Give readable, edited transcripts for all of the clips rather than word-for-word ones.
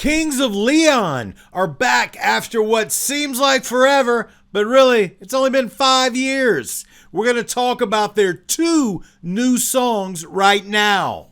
Kings of Leon are back after what seems like forever, but really, it's only been 5 years. We're going to talk about their 2 new songs right now.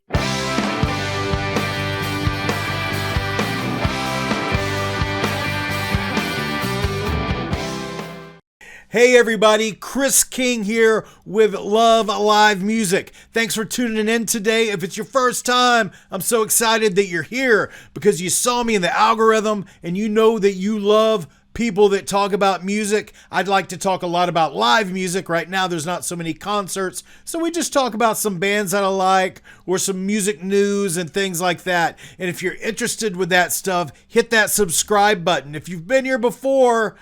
Hey everybody, Chris King here with Love Live Music. Thanks for tuning in today. If it's your first time, I'm so excited that you're here because you saw me in the algorithm and you know that you love people that talk about music. I'd like to talk a lot about live music. Right now there's not so many concerts, so we just talk about some bands that I like or some music news and things like that. And if you're interested with that stuff, hit that subscribe button. If you've been here before,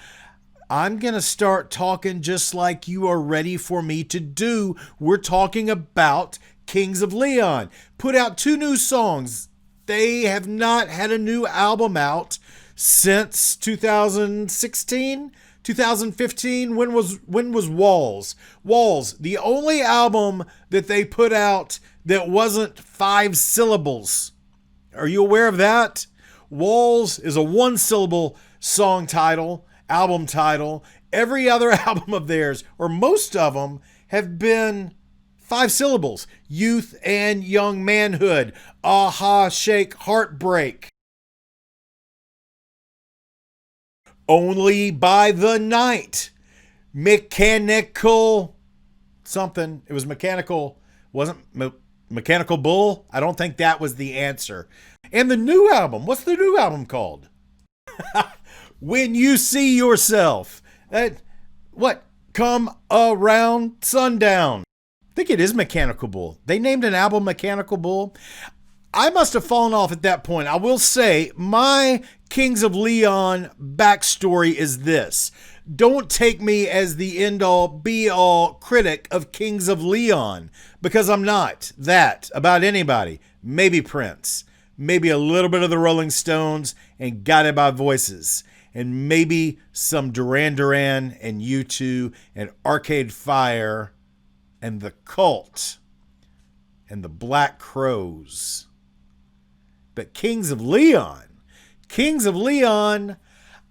I'm going to start talking just like you are ready for me to do. We're talking about Kings of Leon. Put out 2 new songs. They have not had a new album out since 2016, 2015. When was Walls? Walls, the only album that they put out that wasn't 5 syllables. Are you aware of that? Walls is a 1-syllable song title. Album title. Every other album of theirs, or most of them, have been 5 syllables. Youth and Young Manhood. Aha, Shake, Heartbreak. Only by the Night. Mechanical something. It was mechanical. Wasn't Mechanical Bull? I don't think that was the answer. And the new album. What's the new album called? When You See Yourself. Come Around Sundown. I think it is Mechanical Bull. They named an album Mechanical Bull. I must have fallen off at that point. I will say my Kings of Leon backstory is this. Don't take me as the end-all, be-all critic of Kings of Leon, because I'm not that about anybody. Maybe Prince. Maybe a little bit of the Rolling Stones and Guided by Voices. And maybe some Duran Duran and U2 and Arcade Fire and The Cult and the Black Crowes. But Kings of Leon,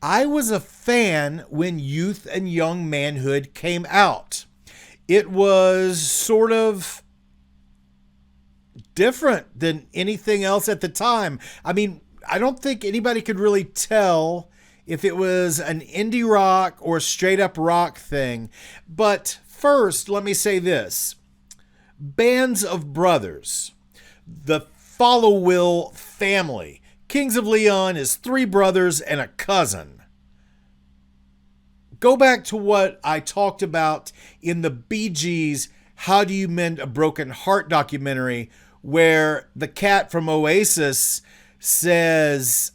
I was a fan when Youth and Young Manhood came out. It was sort of different than anything else at the time. I mean, I don't think anybody could really tell if it was an indie rock or straight up rock thing. But first, let me say this. Bands of brothers. The Followill family. Kings of Leon is 3 brothers and a cousin. Go back to what I talked about in the Bee Gees' How Do You Mend a Broken Heart documentary, where the cat from Oasis says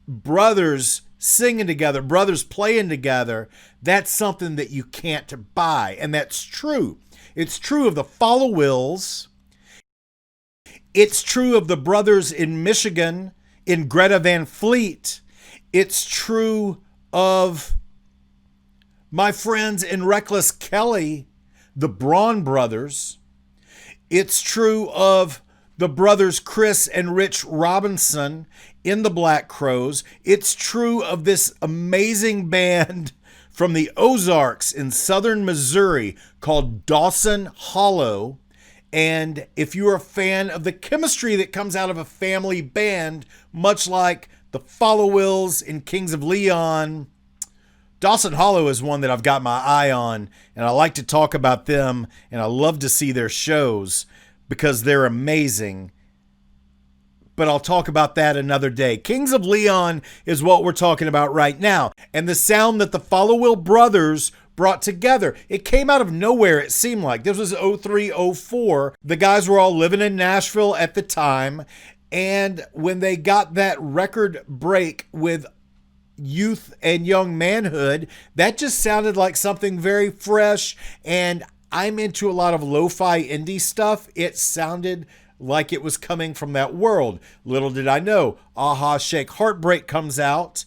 brothers singing together, brothers playing together, that's something that you can't buy. And that's true. It's true of the Followills. It's true of the brothers in Michigan, in Greta Van Fleet. It's true of my friends in Reckless Kelly, the Braun brothers. It's true of the brothers Chris and Rich Robinson in the Black Crowes. It's true of this amazing band from the Ozarks in southern Missouri called Dawson Hollow. And if you're a fan of the chemistry that comes out of a family band, much like the Followills in Kings of Leon, Dawson Hollow is one that I've got my eye on, and I like to talk about them, and I love to see their shows because they're amazing. But I'll talk about that another day. Kings of Leon is what we're talking about right now. And the sound that the Followill brothers brought together, it came out of nowhere, it seemed like. This was 03, 04. The guys were all living in Nashville at the time. And when they got that record break with Youth and Young Manhood, that just sounded like something very fresh. And I'm into a lot of lo-fi indie stuff. It sounded like it was coming from that world. Little did I know, Aha, Shake, Heartbreak comes out,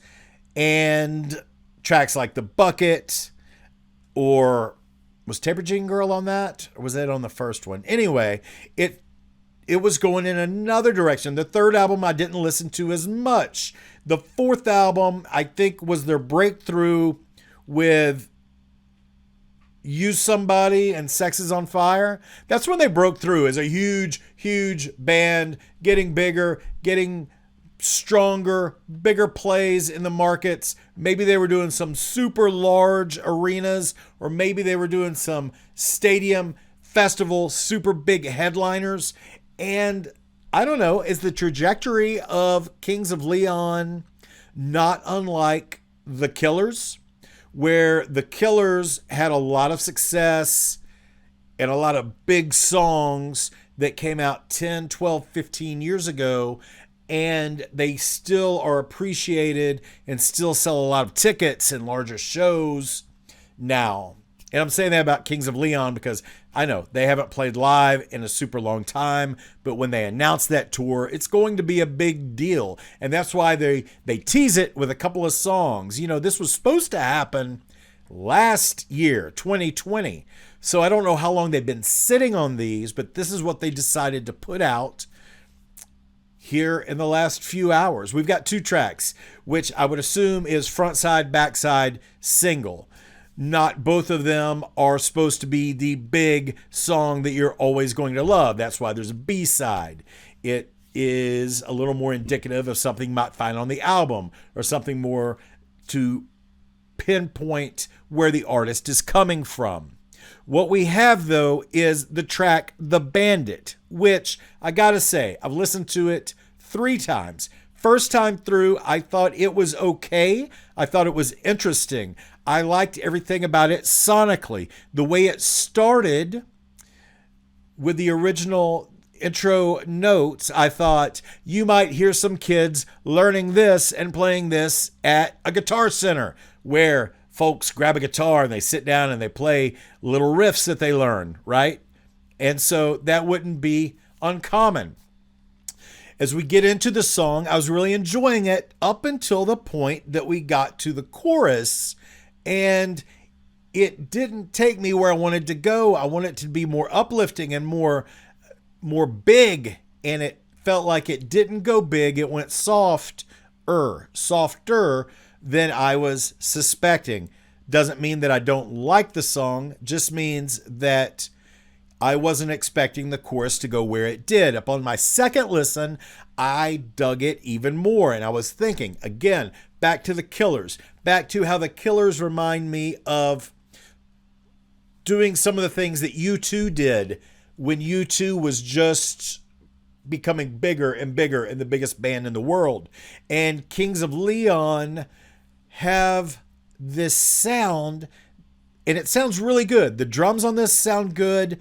and tracks like The Bucket, or was Taper Jean Girl on that? Or was that on the first one? Anyway, it it was going in another direction. The third album I didn't listen to as much. The fourth album, I think, was their breakthrough with Use Somebody and Sex is on Fire. That's when they broke through as a huge, huge band, getting bigger, getting stronger, bigger plays in the markets. Maybe they were doing some super large arenas, or maybe they were doing some stadium festival, super big headliners. And I don't know, is the trajectory of Kings of Leon not unlike the Killers, where the Killers had a lot of success and a lot of big songs that came out 10, 12, 15 years ago, and they still are appreciated and still sell a lot of tickets and larger shows now. And I'm saying that about Kings of Leon because I know they haven't played live in a super long time, but when they announce that tour, it's going to be a big deal. And that's why they tease it with a couple of songs. You know, this was supposed to happen last year, 2020. So I don't know how long they've been sitting on these, but this is what they decided to put out here in the last few hours. We've got 2 tracks, which I would assume is front side, back side, single. Not both of them are supposed to be the big song that you're always going to love. That's why there's a B-side. It is a little more indicative of something you might find on the album, or something more to pinpoint where the artist is coming from. What we have, though, is the track The Bandit, which I gotta say, I've listened to it 3 times. First time through, I thought it was okay. I thought it was interesting. I liked everything about it sonically. The way it started with the original intro notes, I thought you might hear some kids learning this and playing this at a guitar center where folks grab a guitar and they sit down and they play little riffs that they learn, right? And so that wouldn't be uncommon. As we get into the song, I was really enjoying it up until the point that we got to the chorus, and it didn't take me where I wanted to go. I wanted it to be more uplifting and more big, and it felt like it didn't go big. It went softer than I was suspecting. Doesn't mean that I don't like the song, just means that I wasn't expecting the chorus to go where it did. Upon my second listen, I dug it even more. And I was thinking, again, back to the Killers, back to how the Killers remind me of doing some of the things that U2 did when U2 was just becoming bigger and bigger and the biggest band in the world. And Kings of Leon have this sound, and it sounds really good. The drums on this sound good.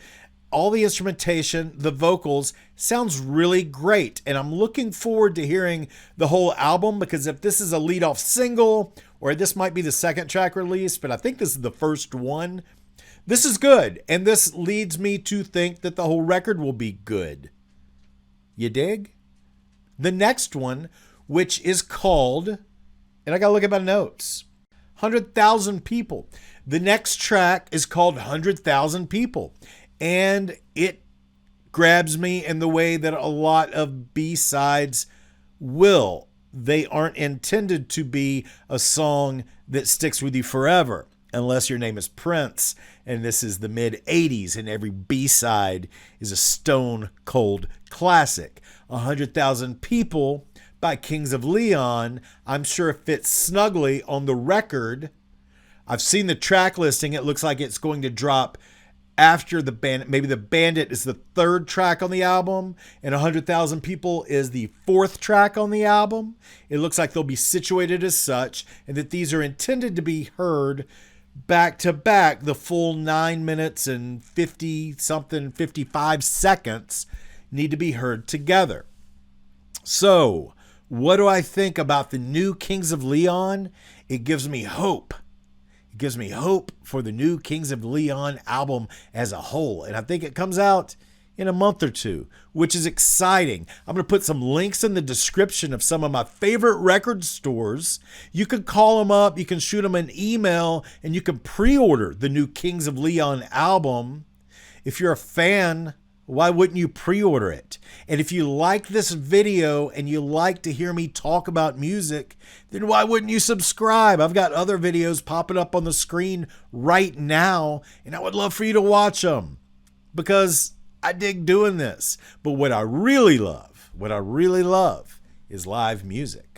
All the instrumentation, the vocals, sounds really great. And I'm looking forward to hearing the whole album, because if this is a lead-off single, or this might be the second track release, but I think this is the first one, this is good. And this leads me to think that the whole record will be good. You dig? The next one, which is called, and I gotta look at my notes, 100,000 People. The next track is called 100,000 People. And it grabs me in the way that a lot of B-sides will. They aren't intended to be a song that sticks with you forever, unless your name is Prince, and this is the mid-'80s, and every B-side is a stone cold classic. 100,000 People by Kings of Leon, I'm sure fits snugly on the record. I've seen the track listing. It looks like it's going to drop after the Bandit. Maybe the Bandit is the third track on the album, and 100,000 People is the fourth track on the album. It looks like they'll be situated as such, and that these are intended to be heard back to back. The full 9 minutes and 55 seconds need to be heard together. So, what do I think about the new Kings of Leon? It gives me hope. It gives me hope for the new Kings of Leon album as a whole. And I think it comes out in a month or two, which is exciting. I'm going to put some links in the description of some of my favorite record stores. You can call them up, you can shoot them an email, and you can pre-order the new Kings of Leon album. If you're a fan why wouldn't you pre-order it? And if you like this video and you like to hear me talk about music, then why wouldn't you subscribe? I've got other videos popping up on the screen right now, and I would love for you to watch them because I dig doing this. But what I really love is live music.